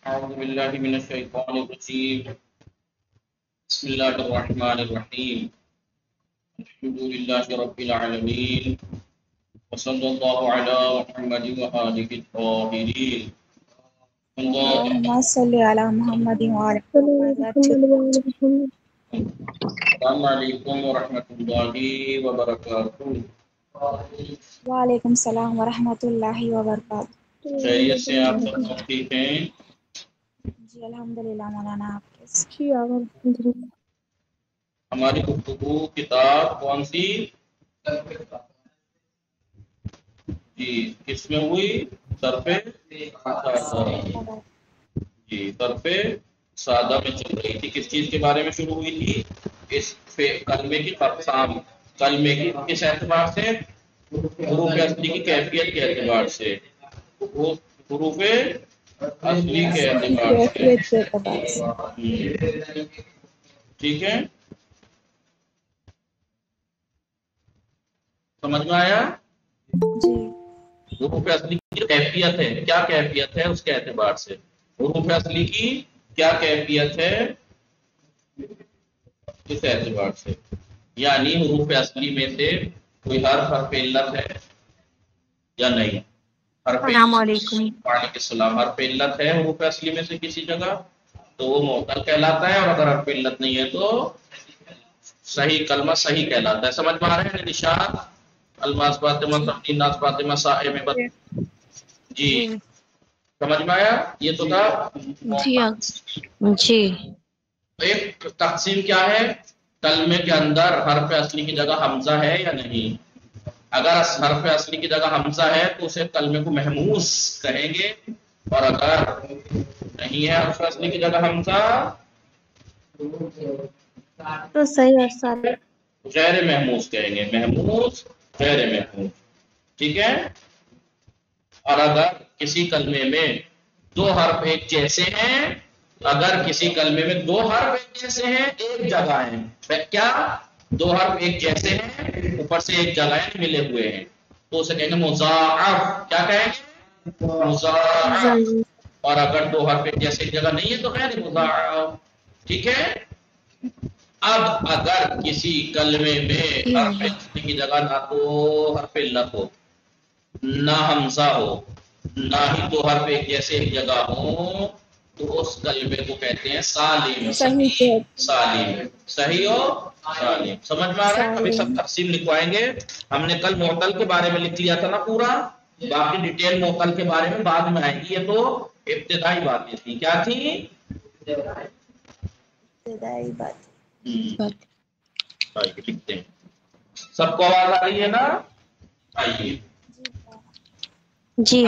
أعوذ بالله من الشيطان الرجيم بسم الله الرحمن الرحيم الحمد لله رب العالمين وصلى الله على محمد وآله الطاهرين اللهم صل على محمد وعلى السلام عليكم ورحمة الله وبركاته. وعلیکم السلام ورحمۃ اللہ وبرکاتہ. خیریت سے آپ سب ٹھیک ہیں؟ جی الحمدللہ مولانا. آپ کیسے؟ ہماری گفتگو کتاب کون سی جی کس میں ہوئی؟ صرف جی صرف سادہ میں چل رہی تھی. کس چیز کے بارے میں شروع ہوئی تھی؟ اس کلمے کی اقسام. کلمے کی کس اعتبار سے؟ حروف اصلی کی کیفیت کے اعتبار سے. حروف اصلی کے اعتبار سے. ٹھیک ہے، سمجھ میں آیا؟ جی حروف اصلی کی کیفیت ہے، کیا کیفیت ہے اس کے اعتبار سے. حروف اصلی کی کیا کیفیت ہے اس اعتبار سے، یعنی حروف اصلی میں سے کوئی حرف علت ہے یا نہیں. السلام علیکم. وعلیکم السلام. حرف علت ہے حروف اصلی میں سے کسی جگہ تو وہ معتل کہلاتا ہے، اور اگر حرف علت نہیں ہے تو صحیح کلمہ صحیح کہلاتا ہے. سمجھ میں آ رہا ہے؟ نشان الماس فاطمہ تمکین ناس فاطمہ صائم جی سمجھ میں آیا؟ یہ تو تھا. جی ایک تقسیم کیا ہے؟ کلمے کے اندر حرف اصلی کی جگہ حمزہ ہے یا نہیں. اگر حرف اصلی کی جگہ حمزہ ہے تو اسے کلمے کو محموس کہیں گے، اور اگر نہیں ہے حرف اصلی کی جگہ حمزہ تو صحیح اور صحیح غیر محموس کہیں گے. محموس غیر محموس. ٹھیک ہے. اور اگر کسی کلمے میں دو حرف ایک جیسے ہیں، اگر کسی کلمے میں دو حرف ایک جیسے ہیں ایک جگہ ہیں، کیا دو حرف ایک جیسے ہیں اوپر سے ایک جگہ ہیں ملے ہوئے ہیں، تو اسے کہیں گے مضاعف. کیا کہیں گے؟ مضاعف. اور اگر دو حرف ایک جیسے ایک جگہ نہیں ہے تو غیر مضاعف. ٹھیک ہے. اب اگر کسی کلمے میں حرف اصلی کی جگہ نہ تو حرف علت ہو، نہ حمزہ ہو، نہ ہی دو حرف ایک جیسے ایک جگہ ہو، تو اس کلمے کو کہتے ہیں سالم. سالم صحیح ہو سالم. سمجھ میں آ رہا ہے؟ ابھی سب تقسیم لکھوائیں گے. ہم نے کل معتل کے بارے میں لکھ لیا تھا نا پورا، باقی ڈیٹیل معتل کے بارے میں بعد میں آئے گی. یہ تو ابتدائی باتیں تھی. کیا تھی؟ ابتدائی بات. آئیے لکھتے ہیں. سب کو آواز آ رہی ہے نا؟ آئیے. جی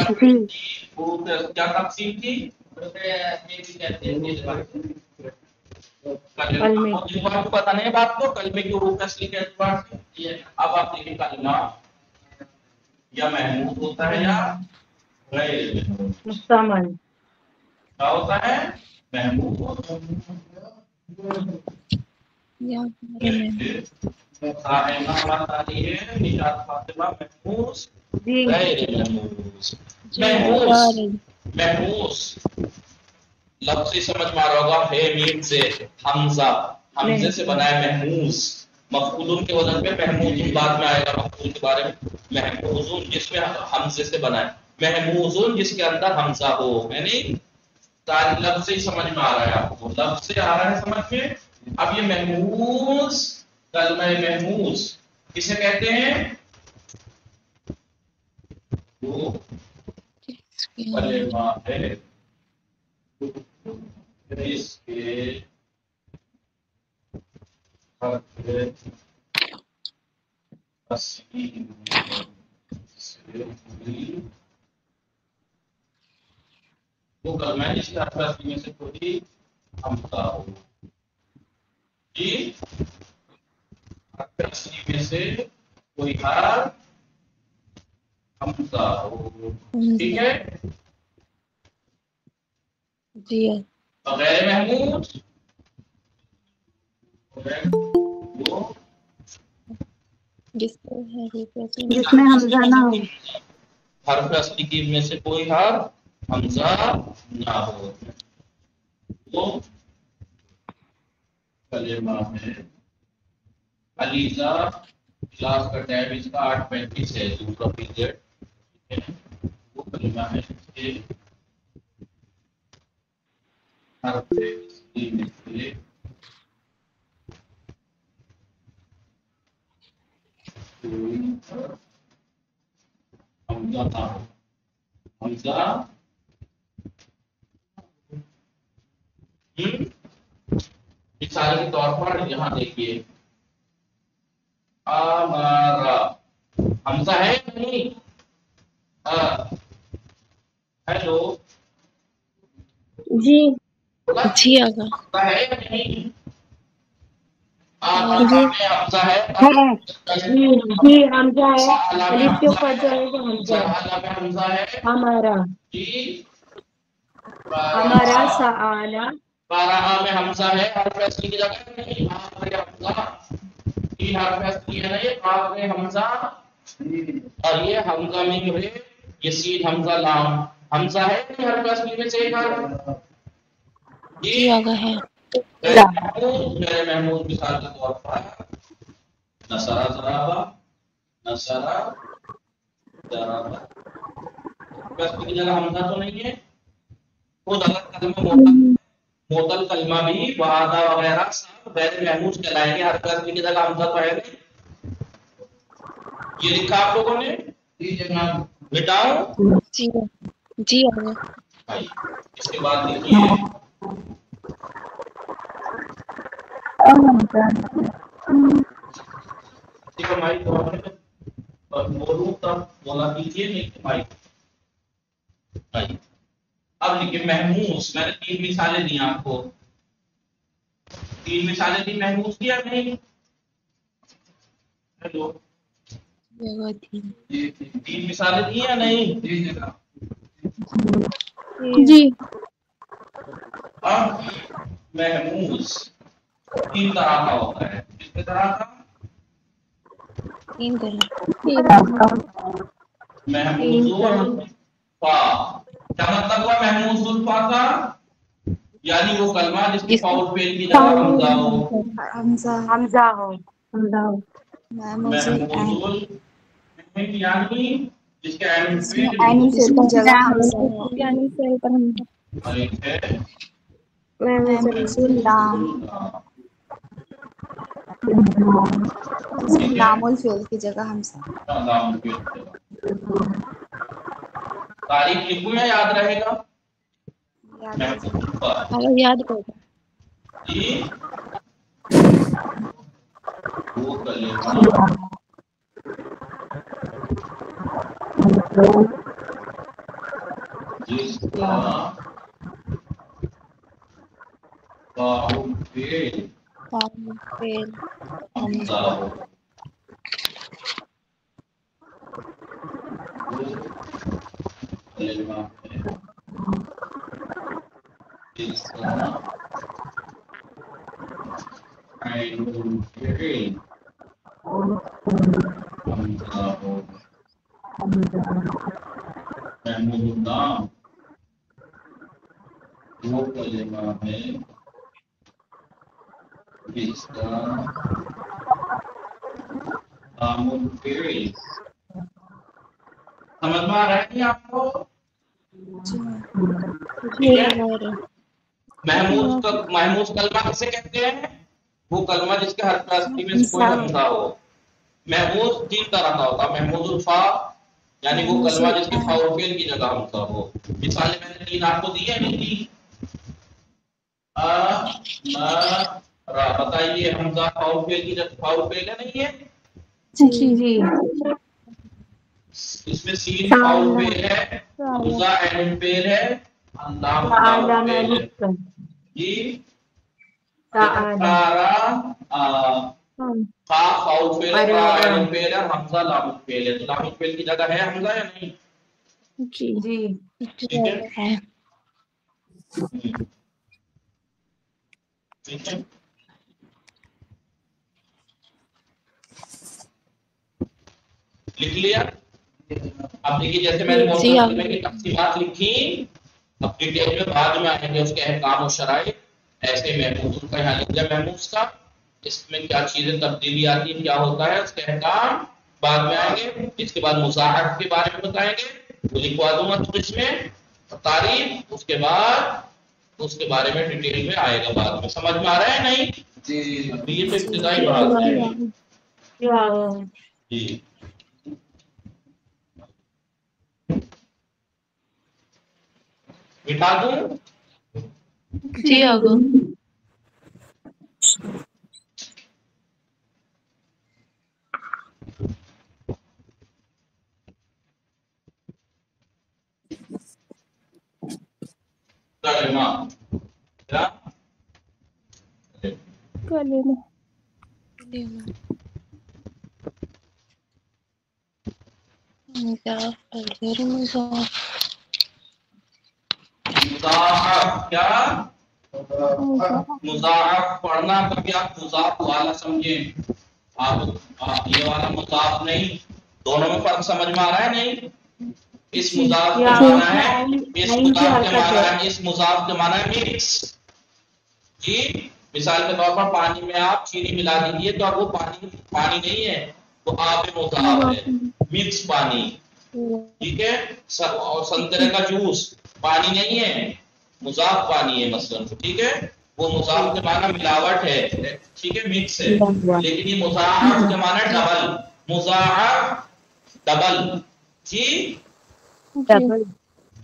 کیا تقسیم تھی؟ کلمے آپ کو پتا نہیں بات کو کلمے کی حروف اصلی کے اعتبار سے. اب آپ دیکھیں کلمہ یا محمود ہوتا ہے یا غیر محمود. مستعمل کیا ہوتا ہے؟ محمود. محموس غیر محموس. محموس لفظ سے سمجھ میں آ رہا ہوگا. ہے میم سے حمزہ، حمزے سے بنا ہے محموس. مفعول کے وزن پہ محمود بعد میں آئے گا. مفعول کے بارے میں محموز جس میں حمزے سے بنا ہے، محموز جس کے اندر حمزہ ہو. یعنی لفظ سے سمجھ میں آ رہا ہے آپ کو، لفظ سے آ رہا ہے سمجھ میں. اب یہ محموز کلمہ محموز کسے کہتے ہیں؟ وہ کلمہ ہے اس کے حرف اصلی وہ کلمہ ہے جس کے حرف اصلی میں سے کوئی حمزہ ہو. جی حرف اصلی میں سے کوئی حرف حمزہ ہو. ٹھیک ہے. جی غیر محمود وہ جس میں حمزہ نہ ہو. حرف اصلی کی میں سے کوئی حرف حمزہ نہ ہو وہ کلمہ ہے. علیزہ کلاس کا ٹائم اس کا 8:35 ہے دوسرا پیریڈ. وہ کلمہ ہے جس کے حرف میں سے حمزہ نہ ہو. حمزہ مثال کے طور پر یہاں دیکھیے ہمارا حمزہ ہے یا نہیں؟ ہیلو جی بولا جی آگا حمزہ ہے یا نہیں؟ جی حمزہ ہے. جی جی حمزہ ہے. سالہ میں الف کے حمزہ اوپر جو ہے. ہے وہ حمزہ ہے. سالہ میں حمزہ ہے. ہمارا جی ہمارا سآلہ بارہ میں حمزہ ہے. حرف اصلی کی جگہ نہیں. آخر حمزہ تین حرف اصلی ہے نا یہ آخر حمزہ. اور یہ حمزہ میں جو ہے یہ سین حمزہ لام حمزہ ہے نہیں حرف اصلی میں سے ایک حرف. جی آگا ہے. میرے محمود مثال کے طور پر نصرہ ضربہ نصرہ ضربہ بس کی جگہ حمزہ تو نہیں ہے. خود اگر کلمہ معتل کلمہ بھی وعدہ وغیرہ سب غیر محمود کہلائیں گے. ہر کلمے کی جگہ حمزہ تو ہے نہیں. یہ لکھا آپ لوگوں نے مٹاؤ جی جی آگا. بھائی. اس کے بعد لکھیے مائک بولوں تب بولا کیجیے نہیں مائک. اب لکھیے محموس. میں نے 3 مثالیں دی آپ کو. 3 مثالیں دی محموس کی یا نہیں؟ ہیلو 3 مثالیں دی یا نہیں؟ جی اب محموس 3 طرح کا ہوتا ہے. کس طرح کا؟ 3 طرح. محموز الفا. کیا مطلب ہوا محموز الفا کا؟ یعنی وہ کلمہ جس کی فاؤل فعل کی جگہ حمزہ ہو. حمزہ حمزہ ہو. محمود محموز ال یعنی جس کے عین جس میں فعل عین فعل کی جگہ حمزہ ہو. یعنی فعل پر حمزہ. الف ہے محمود اللام جس میں ٹھیک ہے. لام الفعل کی جگہ حمزہ. لام الفعل کی جگہ. تاریخ لکھوں یا یاد رہے گا؟ یاد آ محموز جائے. الفا آگا یاد کرو. جی وہ کلمہ جس کا فاعل فعل فعل حمزہ ہو. وہ کلمہ ہے جس کا عین الفعل حمزہ ہو. محمود النام وہ کلمہ ہے جس کا لام الفعل. سمجھ میں آ رہا ہے نہیں آپ کو؟ جی ٹھیک ہے. محموز کلمہ کسے کہتے ہیں؟ وہ کلمہ جس کے حرف اصلی میں سے کوئی حمزہ ہو. محموز 3 طرح کا ہوتا ہے. محموز الفا یعنی وہ محمود کلمہ جس کے العین. فاعل فعل کی جگہ حمزہ ہو. مثالیں میں نے 3 آپ کو دی ہے نہیں دی؟ را بتائیے حمزہ فاعل فعل کی جگہ فاعل فعل ہے نہیں ہے؟ جی جی اس میں سین فاعل فعل ہے. حمزہ عین فعل ہے. لام لام فعل ہے. جی تارا قاف فاعل فعل ہے. را عین فعل ہے. حمزہ لام فعل ہے. تو لام فعل کی جگہ ہے حمزہ یا نہیں؟ جی جی ٹھیک ہے. ہے. ٹھیک ہے. لکھ لیا اب دیکھیے جیسے میں نے موصول میں کی تقسیمات لکھی، اب ڈیٹیل میں بعد میں آئیں گے اس کے احکام و شرائط. ایسے محمود کا یہاں لکھ دیا محمود کا، اس میں کیا چیزیں تبدیلی آتی ہیں، کیا ہوتا ہے، اس کے احکام بعد میں آئیں گے. اس کے بعد مضاعف کے بارے میں بتائیں گے، وہ لکھوا دوں گا تو اس میں تعریف، اس کے بعد اس کے بارے میں ڈیٹیل میں آئے گا بعد میں. سمجھ میں آ رہا ہے نہیں؟ جی یہ تو ابتدائی بات ہے. جی مٹا دوں؟ جی آگا. کلمہ کیا؟ کلمہ. مضاعف کیا؟ مضاعف پڑھنا کبھی آپ مضاف والا سمجھیں، آپ یہ والا مضاف نہیں. دونوں میں فرق سمجھ میں آ رہا ہے نہیں؟ اس مضاف کے معنی ہے، اس مضاف کے معنی ہے، اس مضاف کے معنی ہے مکس. جی مثال کے طور پر پانی میں آپ چینی ملا دیجیے تو اب وہ پانی نہیں ہے، وہ آب مضاف ہے، مکس پانی. ٹھیک ہے. اور سنترے کا جوس پانی نہیں ہے، مضاف پانی ہے مثلا. ٹھیک ہے، وہ مضاف کے معنی ملاوٹ ہے، ٹھیک ہے، مکس ہے. لیکن یہ مضاعف کے معنی ڈبل، مضاعف ڈبل. جی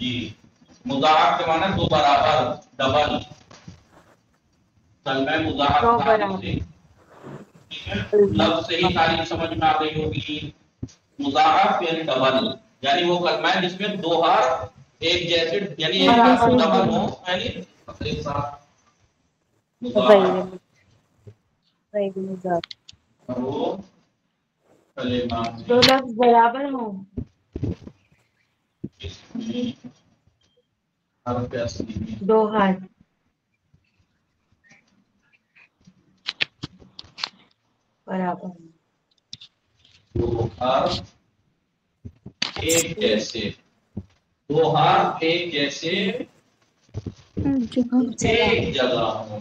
جی مضاعف کے معنی دو برابر، ڈبل. کلمہ مضاعف سے ٹھیک ہے، لفظ سے ہی تعریف سمجھ میں آ گئی ہوگی. مضاعف یعنی ڈبل، یعنی وہ کلمہ ہے جس میں دو حرف ایک جیسے یعنی ایک حرف ڈبل ہو، یعنی ایک ساتھ مضاعف وہ کلمہ دو لفظ برابر ہوں. اس میں حرف اصلی میں دو حرف برابر دو حرف ایک جیسے، دو حرف ایک جیسے ایک جگہ ہوں.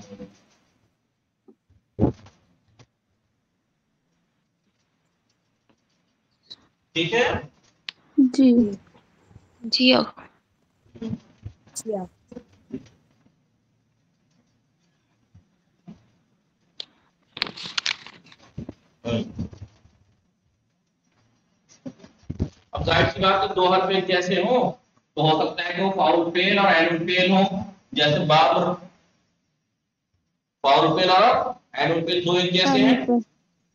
ٹھیک ہے. جی جی آگا. اب ظاہر سی بات ہے دو حرف ایک جیسے ہوں تو ہو سکتا ہے کہ وہ فاؤل فعل اور عین الفعل ہوں، جیسے باب فاؤل فعل اور عین الفعل دو ایک جیسے ہیں،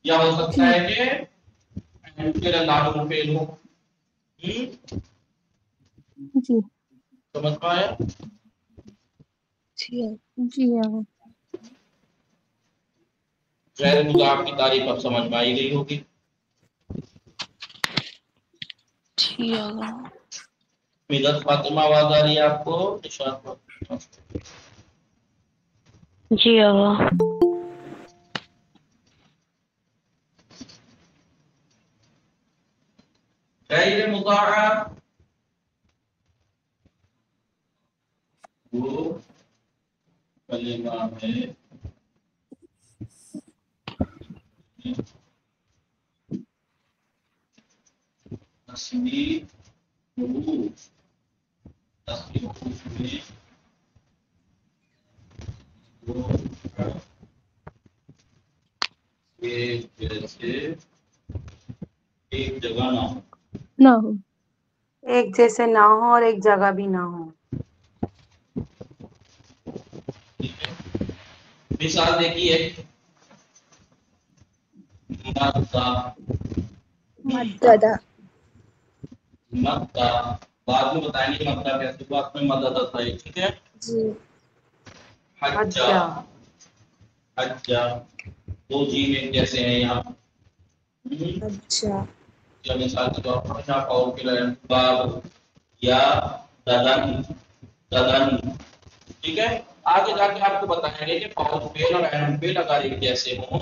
یا ہو سکتا ہے کہ عین الفعل اور لام الفعل ہو. جی سمجھ پایا؟ جی آگا. غیر مضاف کی تعریف اب سمجھ میں آئی گئی ہوگی. جی آگا. مدت فاطمہ آواز آ رہی ہے آپ کو؟ جی آگا. غیر مضاعف وہ کلمہ ہے اصلی حروف میں وہ ایک جیسے ایک جگہ نہ ہو. ایک جیسے نہ ہو اور ایک جگہ بھی نہ ہو. مثال دیکھیے مددہ مدہ، بعد میں بتائیں گے مدہ کیسے بات میں مدد آتا ہے. ٹھیک ہے. جی حجہ حجہ دو جیم ایک جیسے ہیں یہاں. اچھا یا مثال کے طور پر یہاں اور کے باب یا ددن ددن. ٹھیک ہے. آگے جا کے آپ کو بتائیں گے کہ فاؤل فعل اور عین الفعل اگر ایک جیسے ہوں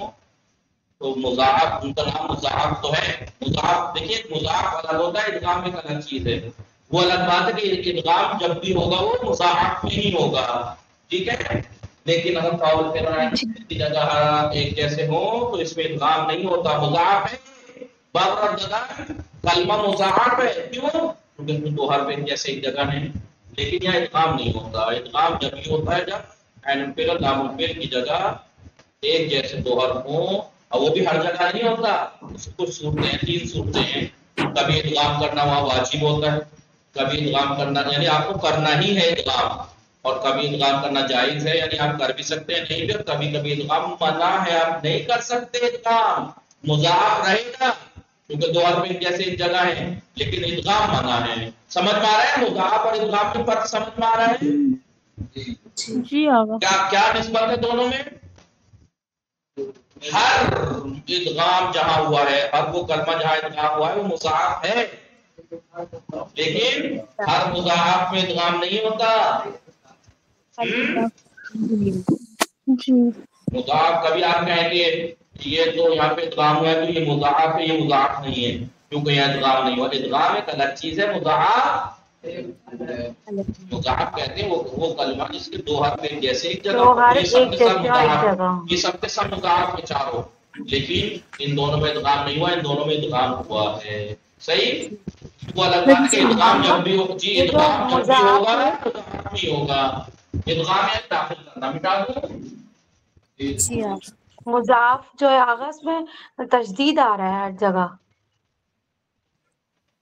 تو مضاعف ان کا نام مضاعف تو ہے. مضاعف دیکھیے مضاعف الگ ہوتا ہے, ادغام ایک الگ چیز ہے. وہ الگ بات ہے کہ ادغام جب بھی ہوگا وہ مضاعف میں ہی ہوگا, ٹھیک ہے. لیکن اگر فاول کی جگہ ایک جیسے ہو تو اس میں ادغام نہیں ہوتا, مضاعف ہے. باب اور جگہ کلمہ مضاعف ہے, کیوں؟ کیونکہ دو حرف ایک جیسے ایک جگہ ہیں. لیکن یہاں ادغام نہیں ہوتا. ادغام جب بھی ہوتا ہے جب عین الفعل لام الفعل کی جگہ ایک جیسے دو حرف ہوں, اور وہ بھی ہر جگہ نہیں ہوتا. اس کو کچھ صورتیں ہیں, 3 صورتیں ہیں. کبھی ادغام کرنا وہاں واجب ہوتا ہے, کبھی ادغام کرنا یعنی آپ کو کرنا ہی ہے ادغام, اور کبھی ادغام کرنا جائز ہے یعنی آپ کر بھی سکتے ہیں, نہیں بھی. کبھی کبھی ادغام منع ہے, آپ نہیں کر سکتے ادغام, مضاعف رہے گا کیونکہ دو حرف ایک جیسے ایک جگہ ہے, لیکن ادغام منع ہے. سمجھ میں آ رہا ہے مضاعف اور ادغام کے فرق سمجھ میں آ رہا ہے؟ جی آقا. کیا نسبت ہے دونوں میں؟ ہر ادغام جہاں ہوا ہے, ہر وہ کلمہ جہاں ادغام ہوا ہے وہ مضاعف ہے, لیکن ہر مضاعف میں ادغام نہیں ہوتا. جی مضاعف کبھی آپ کہیں کہ یہ تو یہاں پہ ادغام ہوا ہے تو یہ مضاعف ہے, یہ مضاعف نہیں ہے کیونکہ یہاں ادغام نہیں ہوا. ادغام ایک الگ چیز ہے, مضاعف مضاعف کہتے ہیں وہ کلمہ جس کے دو حرف ایک جیسے ایک جگہ, دو حرف یہ سب ایک کے جیسے سب اور ایک مضاعف, جگہ. یہ سب کے سب مضاعف کے چاروں, لیکن ان دونوں میں ادغام نہیں ہوا, ان دونوں میں ادغام ہوا ہے. صحیح. وہ الگ بات ہے کہ ادغام جب بھی ہو, جی ادغام جب بھی ہوگا مضاعف نہیں ہوگا. ادغام ہے داخل کرنا, مٹا دو. جی آقا. مضاف جو ہے آغاز میں تشدید آ رہا ہے ہر جگہ.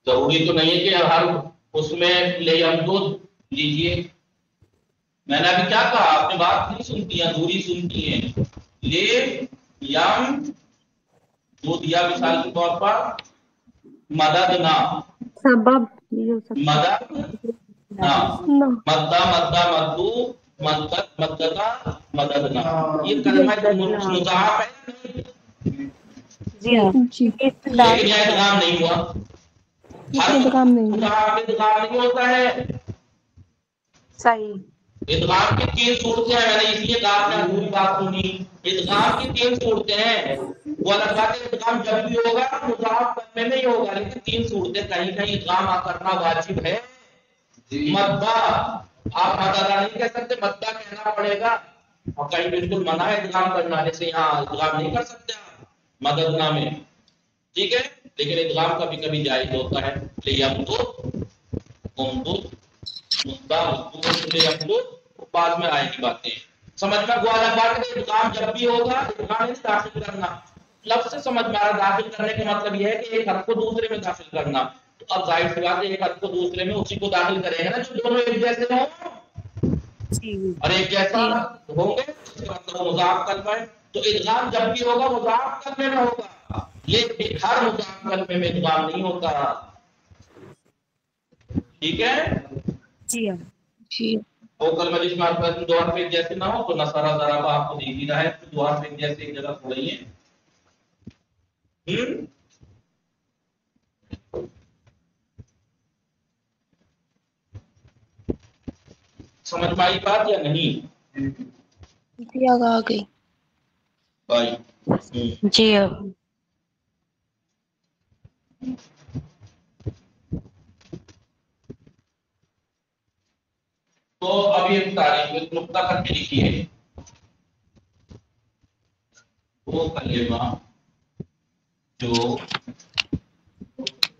ضروری تو نہیں ہے کہ ہر اس میں لے ہم دو لیجیے. میں نے ابھی کیا کہا, آپ نے بات نہیں سنتی ہیں, دوری سنتی ہیں. لے یم دو دیا مثال کے طور پر, مدد نہ سبب یہ ہو سکتا مدد نہ, مدہ مدہ مدو مدد مددہ مدد نہ, یہ کلمہ مضاعف ہے. جی جی. لیکن یہ ادغام نہیں ہوا. ہر ادغام نہیں ہوا. ادغام نہیں ہوتا ہے. صحیح. ادغام کی 3 صورتیں ہیں, میں نے اس لیے کہا کہ پوری بات سنی. ادغام کی 3 صورتیں ہیں. وہ الگ بات ہے ادغام جب بھی ہوگا مضاعف کرنے میں ہی ہوگا, لیکن 3 صورتیں کہیں کہیں ادغام کرنا واجب ہے. مدہ آپ مدہ نہیں کہہ سکتے, مدہ کہنا پڑے گا, اور کہیں بالکل منع ہے ادغام کرنا, جیسے یہاں ادغام نہیں کر سکتے آپ مدد نہ میں, ٹھیک ہے. لیکن ادغام کبھی کبھی جائز ہوتا ہے. بعد میں آئے گی باتیں سمجھ میں. وہ الگ بات ہے ادغام جب بھی ہوگا ادغام داخل کرنا, لفظ سے سمجھ میں آ رہا. داخل کرنے کا مطلب یہ ہے کہ ایک حرف کو دوسرے میں داخل کرنا. تو اب ظاہر سی بات ہے ایک حرف کو دوسرے میں اسی کو داخل کریں گے نا جو دونوں ایک جیسے ہوں اور ایک جیسا ہوں گے, مطلب مضاعف کلمہ ہے. تو ادغام جب بھی ہوگا مضاعف کلمے میں ہوگا, لیکن ہر مضاعف کلمے میں ادغام نہیں ہوتا. ٹھیک ہے. جی جی. وہ کلمہ جس میں حرف دو حرف ایک جیسے نہ ہو, تو نصارہ ضرب آپ کو دیکھ ہی رہا ہے دو حرف ایک جیسے ایک جگہ ہو رہی ہیں. سمجھ میں آئی بات یا نہیں؟ جی آگا آ گئی. جی آگا. تو اب یہ تعریف ایک نقطہ کر کے لکھیے. وہ کلمہ جو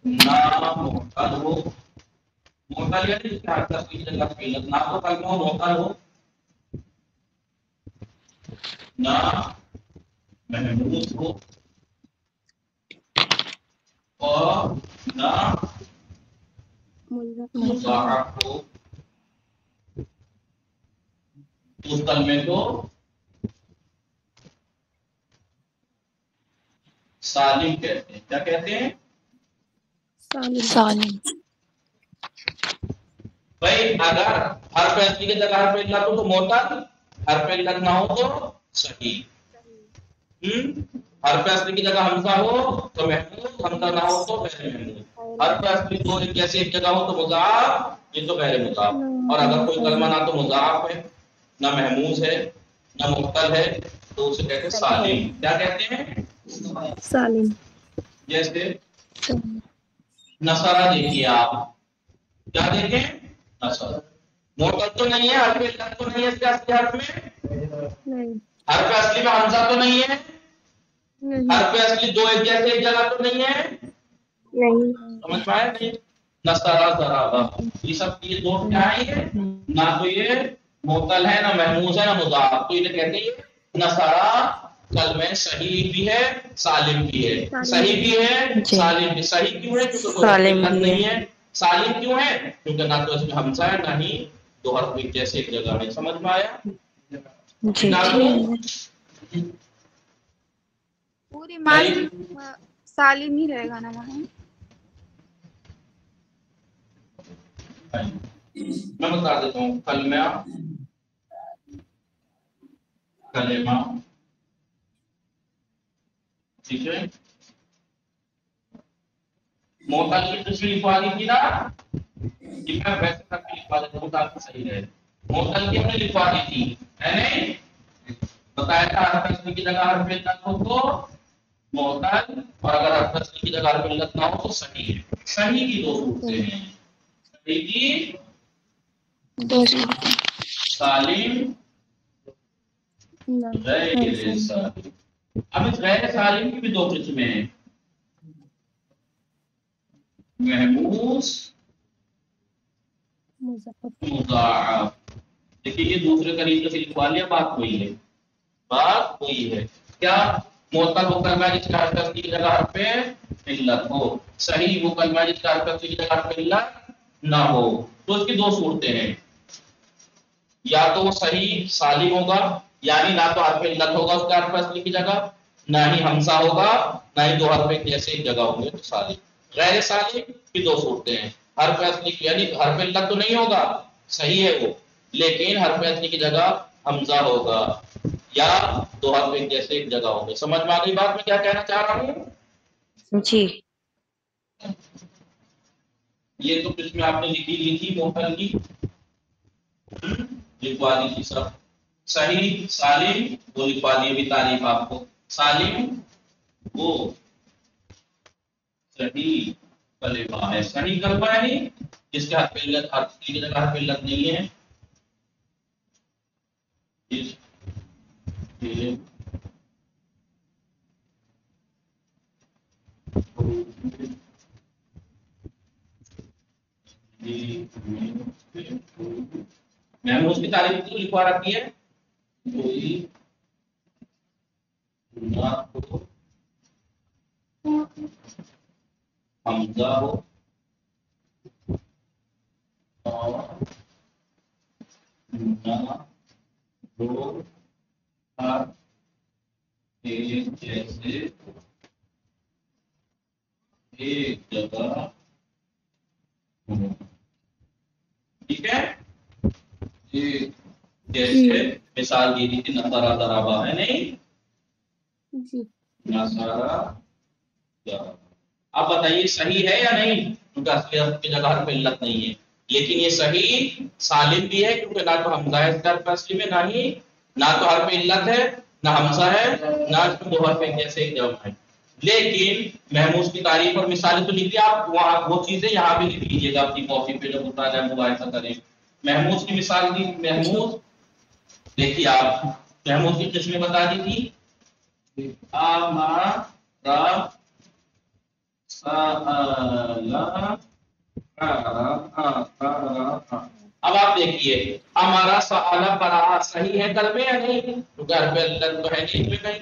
نامعتل ہو, معتل یعنی جس کا حرف کی جگہ فعل نہ تو کلمہ معتل ہو, نہ محمود ہو, اور نہ مضاعف ہو, اس کلمے کو سالم کہتے ہیں. کیا کہتے ہیں؟ سالم. بھائی اگر حرف اصلی کی جگہ حرف علت ہو تو معتل, حرف علت نہ ہو تو صحیح. حرف اصلی کی جگہ حمزہ ہو تو محمود, حمزہ نہ ہو تو غیر محمود. حرف اصلی دو جیسے ایک جگہ ہو تو مضاعف, یہ تو غیر مضاعف. اور اگر کوئی کلمہ نہ تو مضاعف ہے نہ محموز ہے, نہ معتل ہے تو اسے کہتے ہیں سالم. کیا کہتے ہیں؟ سالم. جیسے نصرہ دیکھیے آپ، کیا دیکھیں؟ نصرہ معتل تو نہیں ہے، حرف علت تو نہیں ہے اس کے اصلی حرف میں، نہیں. حرف اصلی میں حمزہ تو نہیں ہے، نہیں. حرف اصلی دو ایک جیسے ایک جگہ تو نہیں ہے. نہیں. سمجھ پائے نہیں؟ نصرہ ضربہ، یہ سب یہ دو کیا ہے؟ نہ تو یہ معتل ہے، نہ محموز ہے، نہ مضاعف. تو یہ کہتے ہیں نصرہ کلمہ صحیح بھی ہے سالم بھی ہے. صحیح بھی ہے سالم بھی. صحیح کیوں ہے؟ کیونکہ کوئی حرف علت نہیں ہے. سالم کیوں ہے؟ کیونکہ نہ تو اس میں حمزہ ہے نہ ہی دو حرف ایک جیسے ایک جگہ ہے. سمجھ میں آیا؟ جی. پوری ماضی سالم ہی رہے گا نا مولانا؟ میں بتا دیتا ہوں. کلمہ ٹھیک ہے، معتل کی تشریح لکھوا دی تھی نا، کہ میں ویسے تک لکھوا دیتا ہوں تاکہ صحیح رہے. معتل کی ہم نے لکھوا دی تھی ہے نہیں؟ بتایا تھا حرف اصلی کی جگہ حرف علت ہو تو معتل، اور اگر حرف اصلی کی جگہ حرف علت نہ ہو تو صحیح ہے. صحیح کی دو صورتیں ہیں. صحیح کی سالم غیر سالم. اب اس غیر سالم کی بھی دو قسمیں ہیں، محموز مضاعف. دیکھیے یہ دوسرے طریقے سے لکھوا لیا. بات وہی ہے، بات وہی ہے. کیا معتل وہ کلمہ جس کا حرف اصلی کی جگہ حرف علت ہو، صحیح وہ کلمہ جس کا حرف اصلی کی جگہ حرف علت نہ ہو. تو اس کی دو صورتیں ہیں، یا تو وہ صحیح سالم ہوگا، یعنی نہ تو حرف علت ہوگا اس کے حرف اصلی کی جگہ، نہ ہی حمزہ ہوگا، نہ ہی دو حرف ایک جیسے ایک جگہ ہوں گے تو سالم. غیر سالم کی دو صورتیں ہیں، حرف اصلی یعنی حرف علت تو نہیں ہوگا، صحیح ہے وہ، لیکن حرف اصلی کی جگہ حمزہ ہوگا یا دو حرف ایک جیسے ایک جگہ ہوں گے. سمجھ میں آ گئی بات میں کیا کہنا چاہ رہا ہوں؟ جی. یہ تو قسم آپ نے لکھی لی تھی معتل کی، لکھوا دی تھی سب. صحیح سالم وہ لکھوا دی بھی تعریف آپ کو. سالم وہ صحیح کلمہ ہے، صحیح کلمہ ہے نہیں جس کے حرف علت حرف کی جگہ حرف علت نہیں ہے. محموز کی تعریف تو لکھوا رکھی ہے، کوئی نہ ہو حمزہ ہو اور نہ دو حرف ایک جیسے ایک جگہ. ٹھیک ہے، جیسے مثال دی تھی نصرہ ضربہ ہے نہیں؟ نصرہ. اب بتائیے صحیح ہے یا نہیں؟ کیونکہ اصلی حرف کی جگہ حرف علت نہیں ہے، لیکن یہ صحیح سالم بھی ہے کیونکہ نہ تو حمزہ ہے اس کا حرف اصلی میں، نہ تو حرف علت ہے، نہ حمزہ ہے، نہ اس میں دو حرف ایک جیسے ایک جگہ ہے. لیکن محموز کی تعریف اور مثالیں تو لکھ دیا آپ، وہاں وہ چیزیں یہاں بھی لکھ لیجیے گا اپنی کاپی پہ جب مطالعہ مباحثہ کریں. محموز کی مثال دی، محموز دیکھیے آپ، محموز کی قسمیں بتا دی تھی. اب آپ دیکھیے ہمارا سوال قرأ صحیح ہے کلمے یا نہیں؟ کیونکہ حرف علت تو ہے نہیں،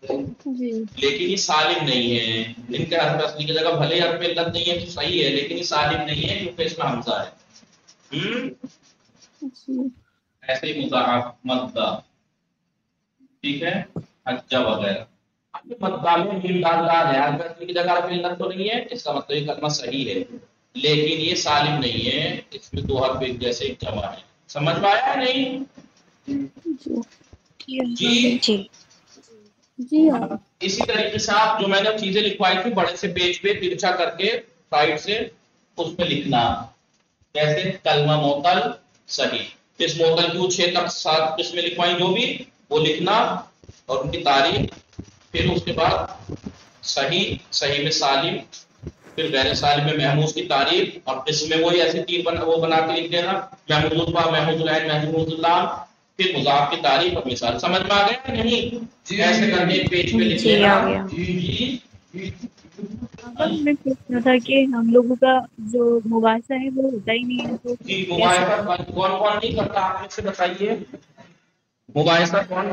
لیکن یہ سالم نہیں ہے. ان کے حرف اصلی کی جگہ بھلے حرف علت نہیں ہے تو صحیح ہے، لیکن یہ سالم نہیں ہے کیونکہ اس میں حمزہ ہے. ایسے ہی مضاعف مدہ، ٹھیک ہے، حجہ وغیرہ. مدہ میں میم دال دال ہے، حرف اصلی کی جگہ حرف علت تو نہیں ہے، اس کا مطلب یہ کلمہ صحیح ہے، لیکن یہ سالم نہیں ہے، اس میں دو حرف ایک جیسے ایک جمع ہے. سمجھ میں آیا نہیں؟ جی جی. اسی طریقے سے آپ جو میں نے چیزیں لکھوائی تھی بڑے سے پیج پہ ترچھا کر کے سائڈ سے اس پہ لکھنا. کیسے؟ کلمہ معتل صحیح، اس موکل کیوں 6 تک 7 قسمیں لکھوائیں جو بھی وہ لکھنا اور ان کی تعریف، پھر اس کے بعد صحیح میں سالم، پھر غیر سالم میں محموز کی تعریف، اور قسم میں وہی ایسے 3 وہ بنا کے لکھ دینا، محموز الفا، محموز العین، محموز اللہ، پھر مضاف کی تعریف اور مثال۔ سمجھ میں آ گیا یا نہیں؟ ایسے کر کے ایک پیج پہ لکھ جی دینا۔ آ گیا۔ میں پوچھنا تھا کہ ہم لوگوں کا جو مباحثہ ہے وہ ہوتا ہی نہیں ہے تو جی مباحثہ کون نہیں کرتا، آپ مجھ سے بتائیے مباحثہ کون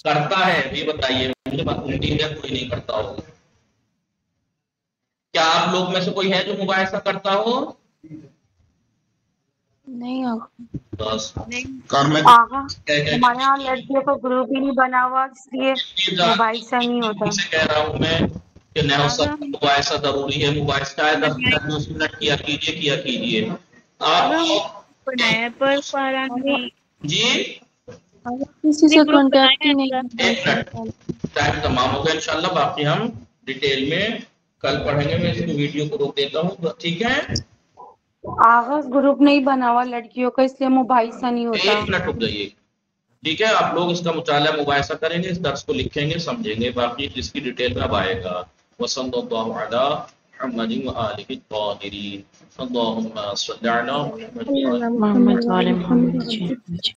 کرتا ہے، یہ بتائیے مجھے، کوئی نہیں کرتا ہوگا۔ کیا آپ لوگ میں سے کوئی ہے جو مباحثہ کرتا ہو؟ نہیں آگا۔ بس آغا ہمارے یہاں لڑکیوں کا گروپ ہی نہیں بنا ہوا، اس لیے مباحثہ نہیں ہوتا۔ سے کہہ رہا ہوں میں کہ نحو سب مباحثہ ضروری ہے، مباحثہ ہے 10 منٹ کیا کیجیے۔ آپ بنایا پر فارغ نہیں جی کسی سے کانٹیکٹ ہی نہیں ایک منٹ، ٹائم تمام ہوگا انشاءاللہ، باقی ہم ڈیٹیل میں کل پڑھیں گے۔ میں اس ویڈیو کو روک دیتا ہوں، ٹھیک ہے؟ آغا گروپ نہیں بنا ہوا لڑکیوں کا، اس لیے مباحثہ نہیں ہوتا۔ 1 منٹ رک جائیے، ٹھیک ہے؟ آپ لوگ اس کا مطالعہ مباحثہ کریں گے، اس درس کو لکھیں گے، سمجھیں گے، باقی جس کی ڈیٹیل میں اب آئے گا۔ وصلی اللہ علی محمد وآلہ الطاہرین، اللہم صلی علی محمد محمد والے محمد۔